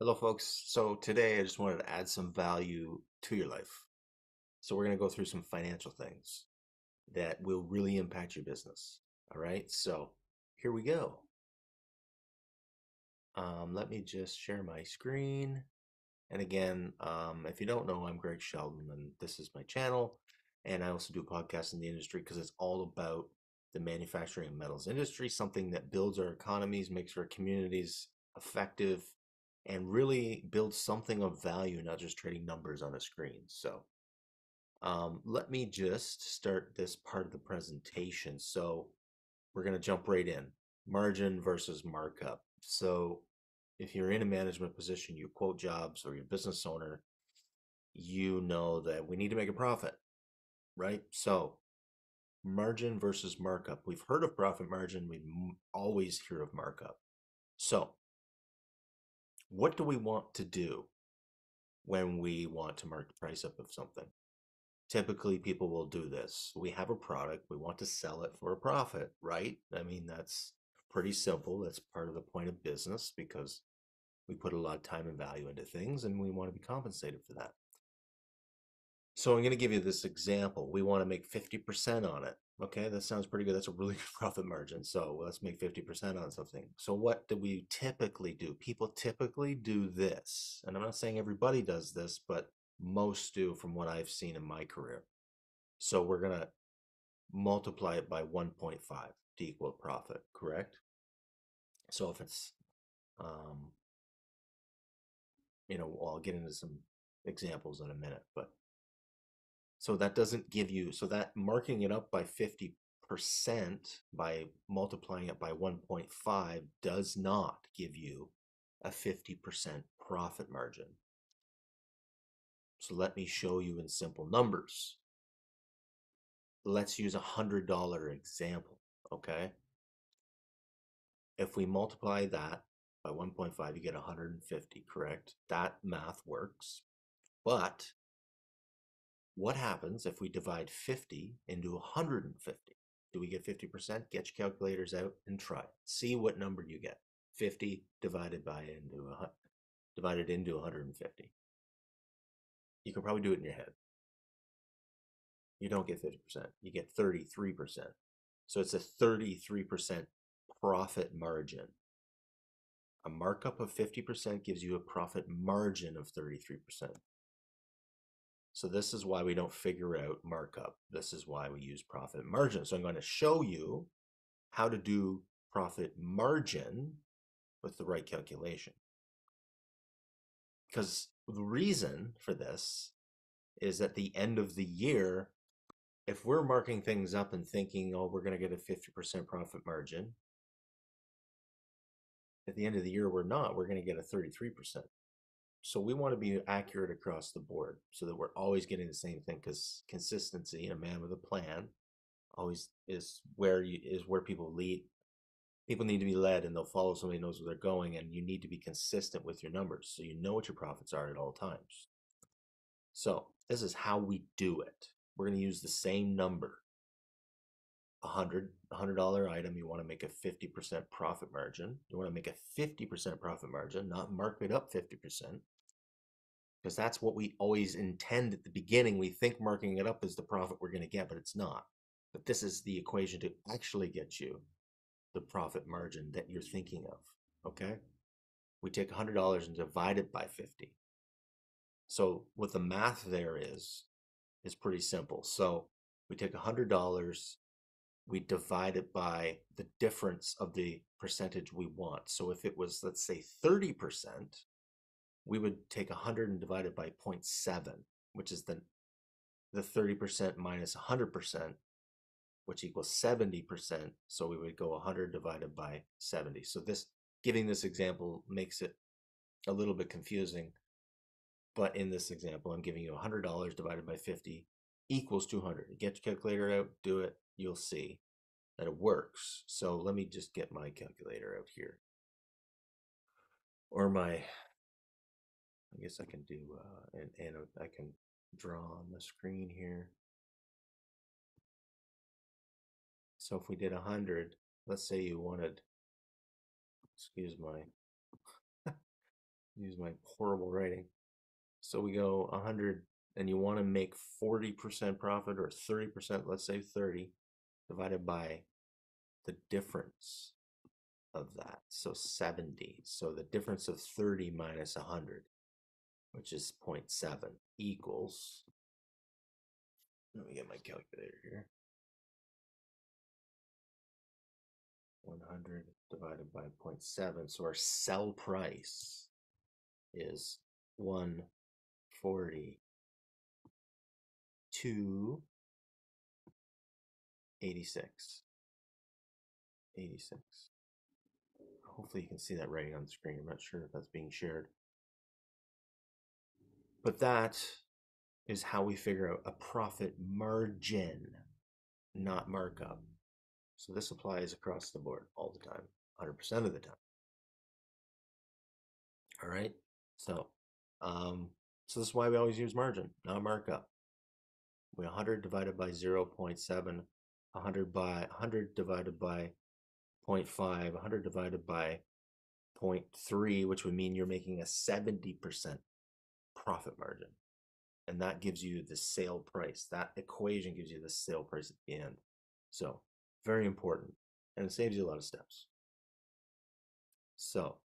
Hello, folks. So today I just wanted to add some value to your life. So we're going to go through some financial things that will really impact your business. All right. So here we go. Let me just share my screen. And again, if you don't know, I'm Greg Sheldon, and this is my channel. And I also do podcasts in the industry because it's all about the manufacturing and metals industry, something that builds our economies, makes our communities effective, and really builds something of value, not just trading numbers on a screen. So let me just start this part of the presentation. So we're going to jump right in. Margin versus markup. So if you're in a management position, you quote jobs, or you're a business owner, you know that we need to make a profit, right? So margin versus markup. We've heard of profit margin. We always hear of markup. So what do we want to do when we want to mark the price up of something? Typically, people will do this. We have a product, we want to sell it for a profit, right? I mean, that's pretty simple. That's part of the point of business because we put a lot of time and value into things and we want to be compensated for that. So I'm going to give you this example. We want to make 50% on it. Okay, that sounds pretty good. That's a really good profit margin. So let's make 50% on something. So what do we typically do? People typically do this. And I'm not saying everybody does this, but most do from what I've seen in my career. So we're going to multiply it by 1.5 to equal profit, correct? So if it's, um, I'll get into some examples in a minute, but so that doesn't give you, so that marking it up by 50% by multiplying it by 1.5 does not give you a 50% profit margin. So let me show you in simple numbers. Let's use $100 example, okay? If we multiply that by 1.5, you get 150, correct? That math works. But what happens if we divide 50 into 150? Do we get 50%? Get your calculators out and try it. See what number you get. 50 divided into 150. You can probably do it in your head. You don't get 50%. You get 33%. So it's a 33% profit margin. A markup of 50% gives you a profit margin of 33%. So this is why we don't figure out markup. This is why we use profit margin. So I'm going to show you how to do profit margin with the right calculation. Because the reason for this is at the end of the year, if we're marking things up and thinking, oh, we're going to get a 50% profit margin, at the end of the year, we're not. We're going to get a 33%. So we want to be accurate across the board so that we're always getting the same thing, because consistency in a man with a plan always is where people lead. People need to be led, and they'll follow somebody who knows where they're going, and you need to be consistent with your numbers so you know what your profits are at all times. So this is how we do it. We're going to use the same number. $100 item, you want to make a 50% profit margin. You want to make a 50% profit margin, not mark it up 50%, because that's what we always intend at the beginning. We think marking it up is the profit we're going to get, but it's not. But this is the equation to actually get you the profit margin that you're thinking of. Okay? We take $100 and divide it by 50. So what the math there is pretty simple. So we take $100, we divide it by the difference of the percentage we want. So if it was, let's say, 30%, we would take 100 and divide it by 0.7, which is the 30% minus 100%, which equals 70%. So we would go 100 divided by 70. So giving this example makes it a little bit confusing. But in this example, I'm giving you $100 divided by 50 equals 200. Get your calculator out, do it. You'll see that it works. So let me just get my calculator out here. Or I guess I can do, and I can draw on the screen here. So if we did 100, let's say you wanted, excuse my, use my horrible writing. So we go 100, and you want to make 40% profit or 30%, let's say 30, divided by the difference of that. So 70. So the difference of 30 minus 100, which is 0.7, equals, let me get my calculator here. 100 divided by 0.7. So our sell price is 140 to 86. 86. Hopefully you can see that writing on the screen. I'm not sure if that's being shared. But that is how we figure out a profit margin, not markup. So this applies across the board all the time, 100% of the time. All right. So, so this is why we always use margin, not markup. We 100 divided by 0.7, 100 divided by 0.5, 100 divided by 0.3, which would mean you're making a 70% profit margin. And that gives you the sale price. That equation gives you the sale price at the end. So very important. And it saves you a lot of steps. So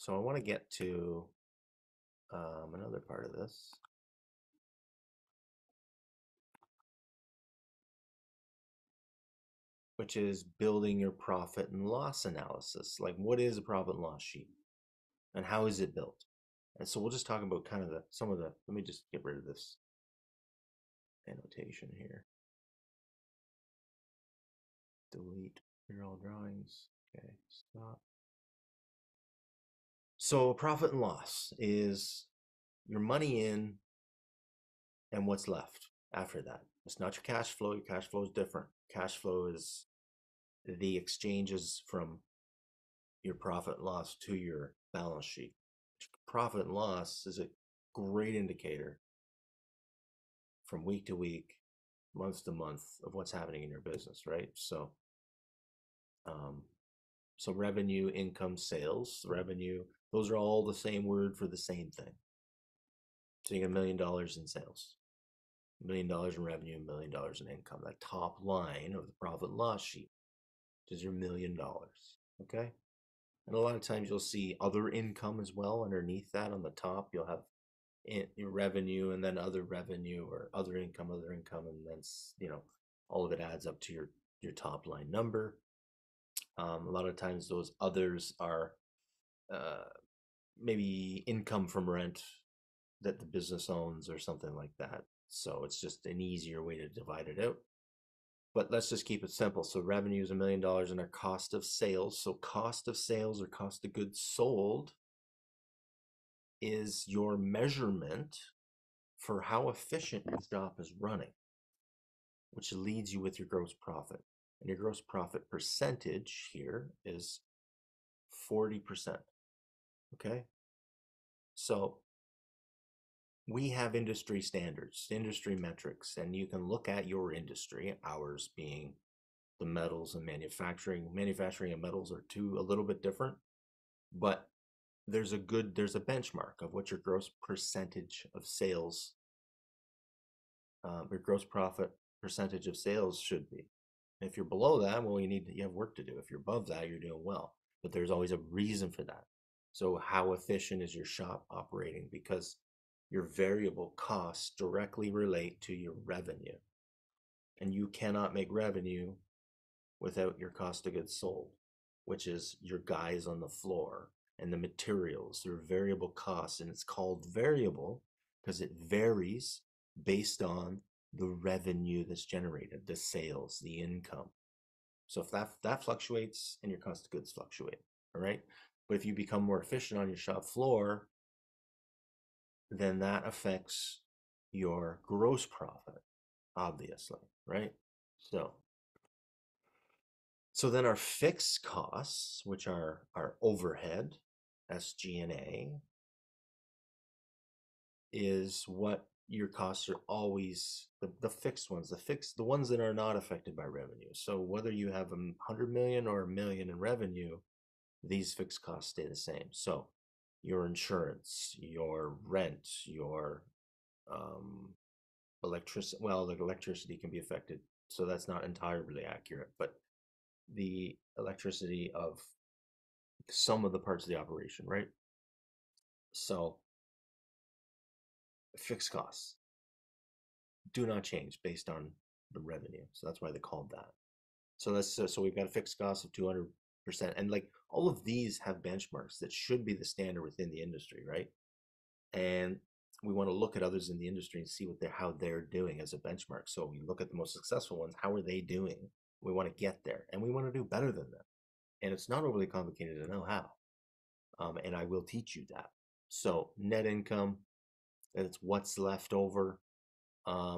I want to get to another part of this. Which is building your profit and loss analysis. Like, what is a profit and loss sheet? And how is it built? And so we'll just talk about kind of some of the, let me just get rid of this annotation here. Delete all drawings. Okay, stop. So profit and loss is your money in and what's left after that. It's not your cash flow. Your cash flow is different. Cash flow is the exchanges from your profit and loss to your balance sheet. Profit and loss is a great indicator from week to week, month to month of what's happening in your business, right? So, so revenue, income, sales, revenue, those are all the same word for the same thing. So you get $1 million in sales, $1 million in revenue, $1 million in income. That top line of the profit and loss sheet is your $1 million, okay? And a lot of times you'll see other income as well underneath that on the top. You'll have your revenue and then other revenue or other income, and then all of it adds up to your top line number. A lot of times those others are maybe income from rent that the business owns or something like that. So it's just an easier way to divide it out. But let's just keep it simple. So revenue is $1 million and our cost of sales. So cost of sales or cost of goods sold is your measurement for how efficient your shop is running, which leads you with your gross profit. And your gross profit percentage here is 40%. Okay? So we have industry standards, industry metrics, and you can look at your industry, ours being the metals and manufacturing. Manufacturing and metals are a little bit different, but there's a benchmark of what your gross percentage of sales, your gross profit percentage of sales should be. If you're below that, well, you have work to do. If you're above that, you're doing well. But there's always a reason for that. So how efficient is your shop operating? Because your variable costs directly relate to your revenue. And you cannot make revenue without your cost of goods sold, which is your guys on the floor and the materials. They're variable costs, and it's called variable because it varies based on the revenue that's generated, the sales, the income. So if that fluctuates, and your cost of goods fluctuate, all right? But if you become more efficient on your shop floor, then that affects your gross profit, obviously, right? So then our fixed costs, which are our overhead, SG&A, is what your costs are always the fixed ones, the ones that are not affected by revenue. So whether you have 100 million or a million in revenue, these fixed costs stay the same. So your insurance, your rent, your um, electricity. Well, the electricity can be affected, so that's not entirely accurate. But the electricity of some of the parts of the operation, right? So fixed costs do not change based on the revenue. So that's why they called that. So so we've got a fixed cost of 200%, and like all of these have benchmarks that should be the standard within the industry, right? And we want to look at others in the industry and see how they're doing as a benchmark. So we look at the most successful ones. How are they doing? We want to get there, and we want to do better than them. And it's not overly complicated to know how. And I will teach you that. So net income, it's what's left over,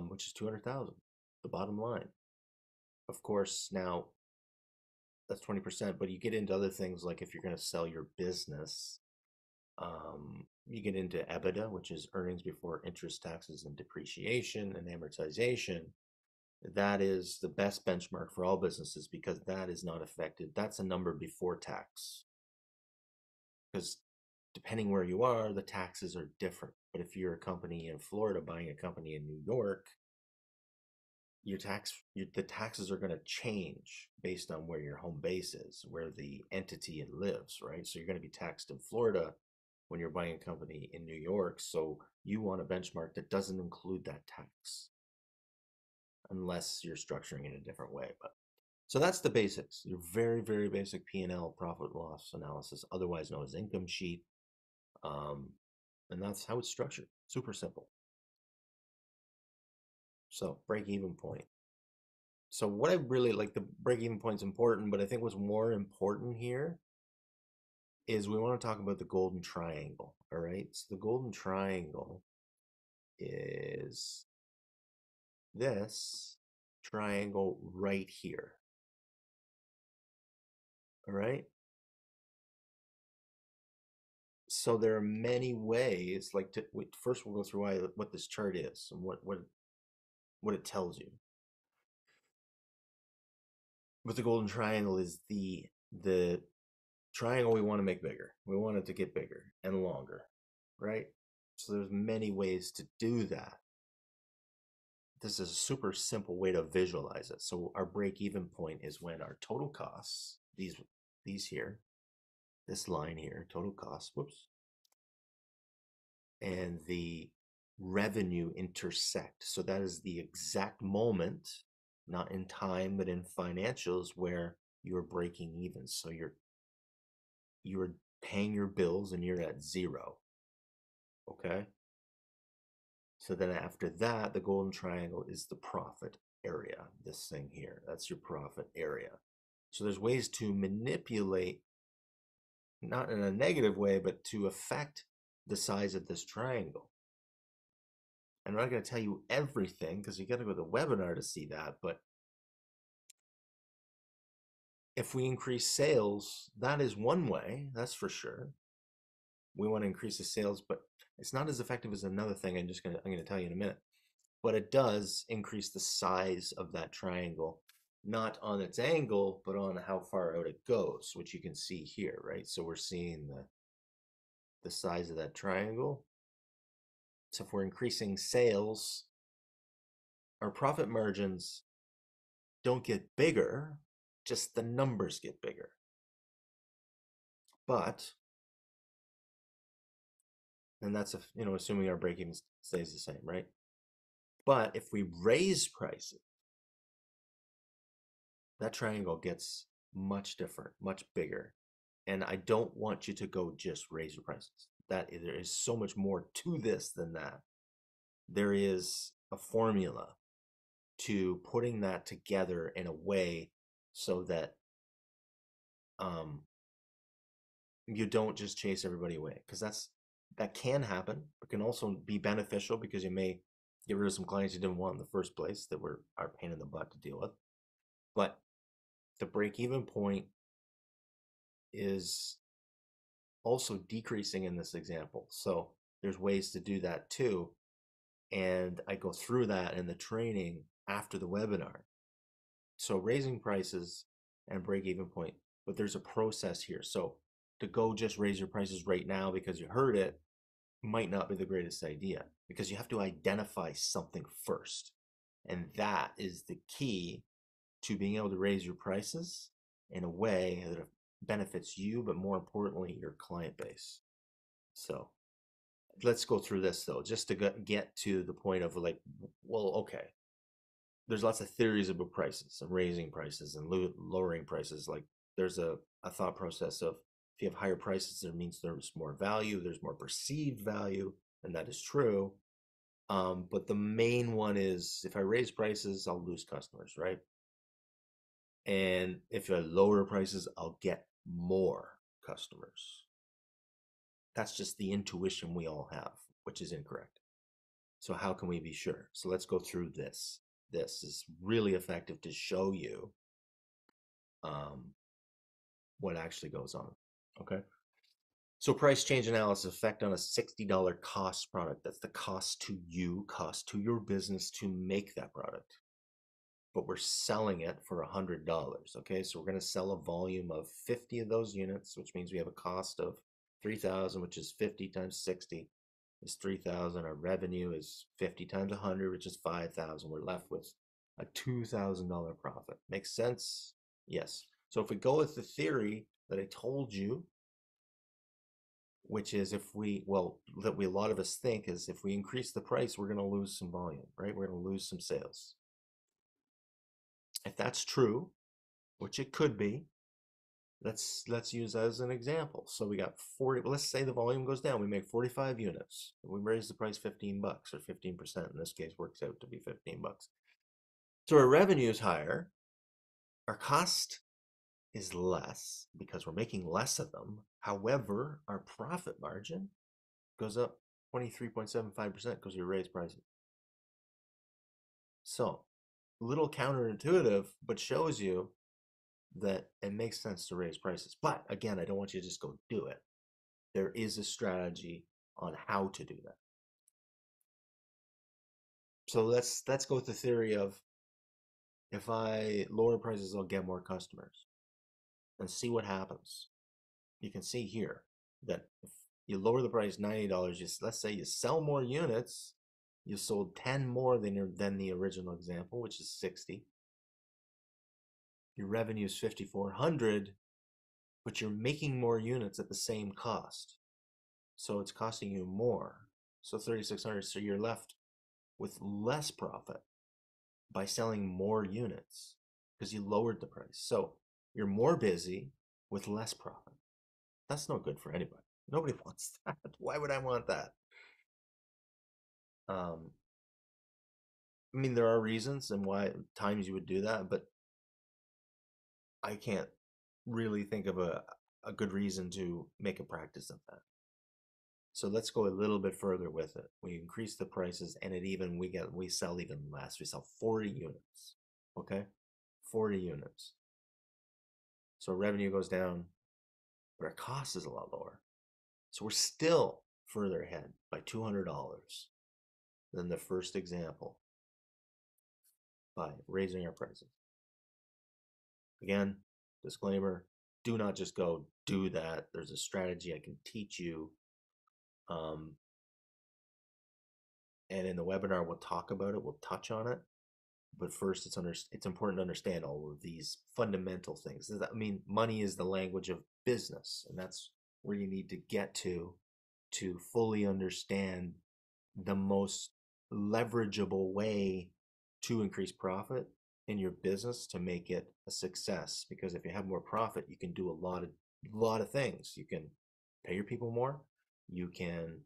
which is 200,000. The bottom line. Of course, now that's 20%, but you get into other things like if you're going to sell your business, you get into EBITDA, which is earnings before interest, taxes, and depreciation and amortization. That is the best benchmark for all businesses because that is not affected. That's a number before tax. Because depending where you are, the taxes are different. But if you're a company in Florida buying a company in New York, the taxes are going to change based on where your home base is, where the entity lives, right? So you're going to be taxed in Florida when you're buying a company in New York. So you want a benchmark that doesn't include that tax unless you're structuring it in a different way. But so that's the basics. Your very, very basic P&L profit loss analysis, otherwise known as income sheet. And that's how it's structured. Super simple. So break even point. So what I really like, the break even point is important, but I think what's more important here is we want to talk about the golden triangle. All right. So the golden triangle is this triangle right here. All right. So there are many ways, like first we'll go through what this chart is and what it tells you. But the golden triangle is the triangle we want to make bigger. We want it to get bigger and longer, right? So there's many ways to do that. This is a super simple way to visualize it. So our break-even point is when our total costs, these here, this line here, total costs, whoops, and the revenue intersect. So that is the exact moment, not in time, but in financials, where you're breaking even. So you're paying your bills and you're at zero. Okay. So then after that, the golden triangle is the profit area. This thing here, that's your profit area. So there's ways to manipulate, not in a negative way, but to affect the size of this triangle. And I'm not going to tell you everything because you got to go to the webinar to see that. But if we increase sales, that is one way, that's for sure. We want to increase the sales, but it's not as effective as another thing I'm going to tell you in a minute. But it does increase the size of that triangle, not on its angle, but on how far out it goes, which you can see here, right? So we're seeing the size of that triangle. So if we're increasing sales, our profit margins don't get bigger, just the numbers get bigger. But, and that's assuming our break even stays the same, right? But if we raise prices, that triangle gets much different, much bigger. And I don't want you to go just raise your prices. There is so much more to this than that. There is a formula to putting that together in a way so that you don't just chase everybody away, because that can happen, but can also be beneficial because you may get rid of some clients you didn't want in the first place that were our pain in the butt to deal with. But the break-even point is also decreasing in this example. So there's ways to do that too. And I go through that in the training after the webinar. So raising prices and break even point, but there's a process here. So to go just raise your prices right now because you heard it might not be the greatest idea, because you have to identify something first. And that is the key to being able to raise your prices in a way that benefits you, but more importantly, your client base. So let's go through this though, just to get to the point of like, well, okay, there's lots of theories about prices and raising prices and lowering prices. Like there's a thought process of if you have higher prices, there means there's more value, there's more perceived value, and that is true. But the main one is if I raise prices, I'll lose customers, right? And if I lower prices, I'll get more customers. That's just the intuition we all have, which is incorrect. So how can we be sure? So let's go through this. This is really effective to show you um, what actually goes on. Okay. So price change analysis effect on a $60 cost product. That's the cost to you, cost to your business to make that product. But we're selling it for $100. Okay. So we're going to sell a volume of 50 of those units, which means we have a cost of 3,000, which is 50 times 60 is 3,000. Our revenue is 50 times 100, which is 5,000. We're left with a $2,000 profit. Makes sense? Yes. So if we go with the theory that I told you, which is if we, well, that we, a lot of us think is if we increase the price, we're going to lose some volume, right? We're going to lose some sales. If that's true, which it could be, let's use that as an example. So we got 40, let's say the volume goes down, we make 45 units. We raise the price 15 bucks or 15%, in this case works out to be 15 bucks. So our revenue is higher, our cost is less because we're making less of them. However, our profit margin goes up 23.75% because we raise prices. So, a little counterintuitive, but shows you that it makes sense to raise prices. But again, I don't want you to just go do it. There is a strategy on how to do that. So let's go with the theory of if I lower prices, I'll get more customers and see what happens. You can see here that if you lower the price $90, let's say you sell more units, you sold 10 more than the original example, which is 60. Your revenue is 5,400, but you're making more units at the same cost. So it's costing you more. So 3,600, so you're left with less profit by selling more units because you lowered the price. So you're more busy with less profit. That's no good for anybody. Nobody wants that. Why would I want that? I mean, there are reasons and why times you would do that, but I can't really think of a good reason to make a practice of that. So let's go a little bit further with it. We increase the prices and we sell even less. We sell 40 units. Okay? 40 units. So revenue goes down, but our cost is a lot lower. So we're still further ahead by $200 than the first example by raising our prices. Again, disclaimer, do not just go do that. There's a strategy I can teach you. And in the webinar, we'll talk about it. We'll touch on it. But first, it's important to understand all of these fundamental things. I mean, money is the language of business, and that's where you need to get to fully understand the most leverageable way to increase profit in your business to make it a success. Because if you have more profit, you can do a lot of things. You can pay your people more. You can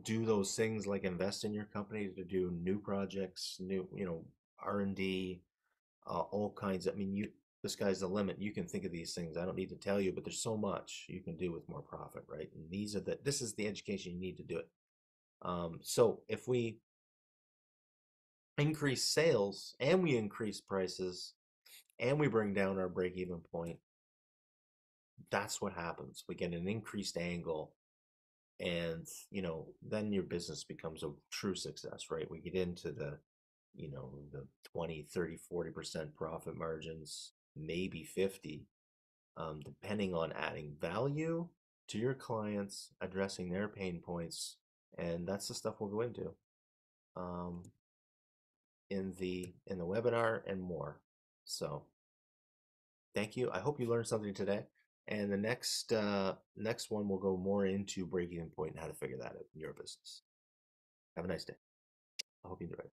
do those things like invest in your company to do new projects, new, R&D, all kinds of, I mean, the sky's the limit. You can think of these things. I don't need to tell you, but there's so much you can do with more profit, right? And this is the education you need to do it. So if we increase sales and we increase prices and we bring down our break-even point, that's what happens. We get an increased angle And then your business becomes a true success, right? We get into the 20, 30, 40% profit margins, maybe 50, depending on adding value to your clients, addressing their pain points. And that's the stuff we'll go into um, in the webinar and more. So thank you. I hope you learned something today. And the next one will go more into break-even point and how to figure that out in your business. Have a nice day. I hope you enjoy it.